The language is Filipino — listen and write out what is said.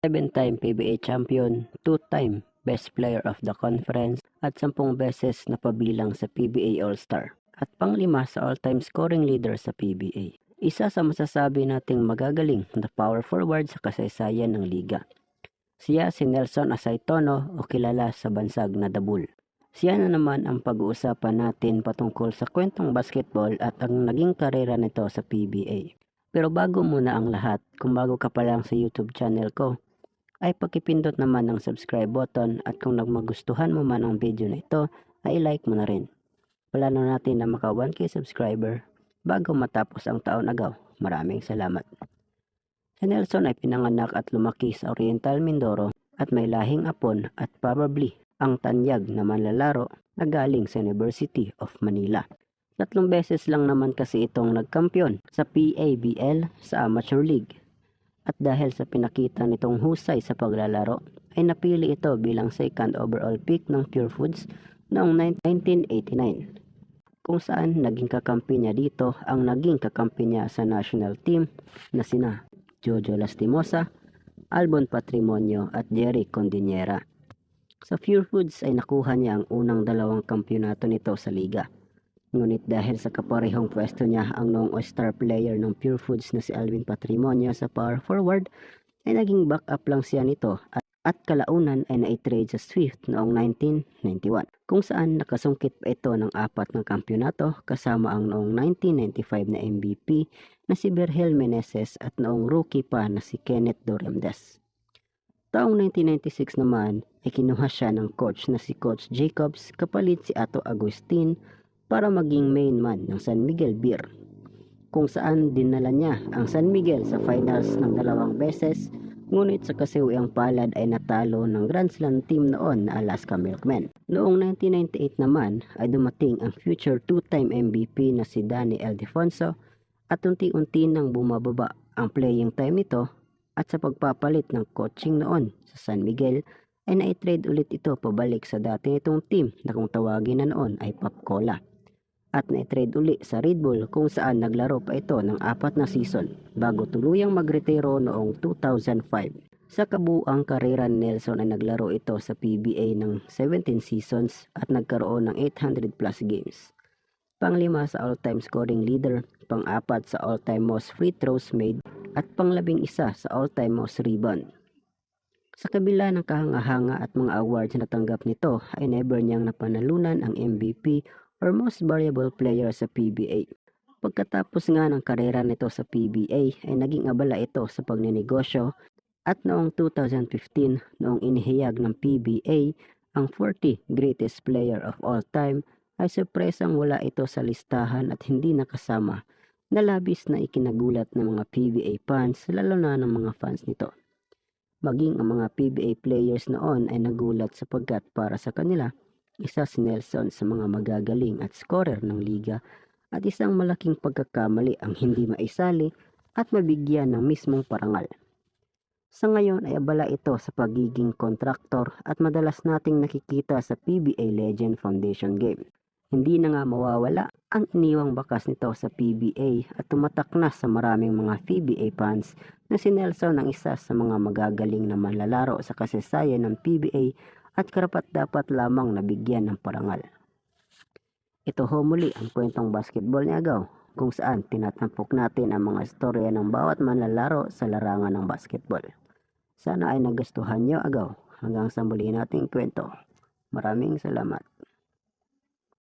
7-time PBA champion, 2-time best player of the conference at 10 beses na pabilang sa PBA All-Star at pang-5 sa all-time scoring leader sa PBA. Isa sa masasabi nating magagaling na power forward sa kasaysayan ng liga. Siya si Nelson Asaytono o kilala sa bansag na The Bull. Siya na naman ang pag-uusapan natin patungkol sa kwentong basketball at ang naging karera nito sa PBA. Pero bago muna ang lahat, kung bago ka pa lang sa YouTube channel ko, ay pakipindot naman ng subscribe button at kung nagmagustuhan mo man ang video na ito, ay like mo na rin. Plano natin na maka 1K subscriber bago matapos ang taon agaw. Maraming salamat. Si Nelson ay pinanganak at lumaki sa Oriental Mindoro at may lahing Apon at probably ang tanyag na manlalaro na galing sa University of Manila. 3 beses lang naman kasi itong nagkampiyon sa PABL sa Amateur League. At dahil sa pinakita nitong husay sa paglalaro, ay napili ito bilang second overall pick ng Pure Foods noong 1989. Kung saan naging kakampi niya dito ang naging kakampi niya sa national team na sina Jojo Lastimosa, Albon Patrimonio at Jerry Condinera. Sa Pure Foods ay nakuha niya ang unang 2 kampyonato nito sa liga. Ngunit dahil sa kaparehong pwesto niya ang noong star player ng Pure Foods na si Alvin Patrimonio sa power forward, ay naging backup lang siya nito at kalaunan ay naitrade sa Swift noong 1991, kung saan nakasungkit pa ito ng 4 na kampyonato kasama ang noong 1995 na MVP na si Berhel Meneses at noong rookie pa na si Kenneth Doremdes. Taong 1996 naman ay kinuha siya ng coach na si Coach Jacobs kapalit si Ato Agustin para maging main man ng San Miguel Beer, kung saan dinala niya ang San Miguel sa finals ng 2 beses, ngunit sa kasiwiang palad ay natalo ng Grand Slam team noon na Alaska Milkmen. Noong 1998 naman ay dumating ang future 2-time MVP na si Danny Ildefonso at unti-unti nang bumababa ang playing time nito at sa pagpapalit ng coaching noon sa San Miguel ay naitrade ulit ito pabalik sa dati nitong team na kung tawagin na noon ay Pop Cola. At na-trade uli sa Red Bull kung saan naglaro pa ito ng 4 na season bago tuluyang magretiro noong 2005. Sa kabuuang karera ni Nelson ay naglaro ito sa PBA ng 17 seasons at nagkaroon ng 800 plus games. Pang-5 sa all-time scoring leader, pang-4 sa all-time most free throws made at pang-11 sa all-time most rebound. Sa kabila ng kahanga-hanga at mga awards na natanggap nito ay never niyang napanalunan ang MVP or most valuable player sa PBA. Pagkatapos nga ng karera nito sa PBA ay naging abala ito sa pagnenegosyo at noong 2015 noong inihayag ng PBA ang 40 greatest player of all time ay sorpresang wala ito sa listahan at hindi nakasama na labis na ikinagulat ng mga PBA fans lalo na ng mga fans nito. Maging ang mga PBA players noon ay nagulat sapagkat para sa kanila isa si Nelson sa mga magagaling at scorer ng liga at isang malaking pagkakamali ang hindi maisali at mabigyan ng mismong parangal. Sa ngayon ay abala ito sa pagiging kontraktor at madalas nating nakikita sa PBA Legend Foundation game. Hindi na nga mawawala ang iniwang bakas nito sa PBA at tumatak na sa maraming mga PBA fans na si Nelson ang isa sa mga magagaling na manlalaro sa kasaysayan ng PBA at karapat-dapat lamang nabigyan ng parangal. Ito ho muli ang kwentong basketball ni Agaw, kung saan tinatampok natin ang mga istorya ng bawat manlalaro sa larangan ng basketball. Sana ay nagustuhan niyo Agaw. Hanggang sa muli nating kwento. Maraming salamat.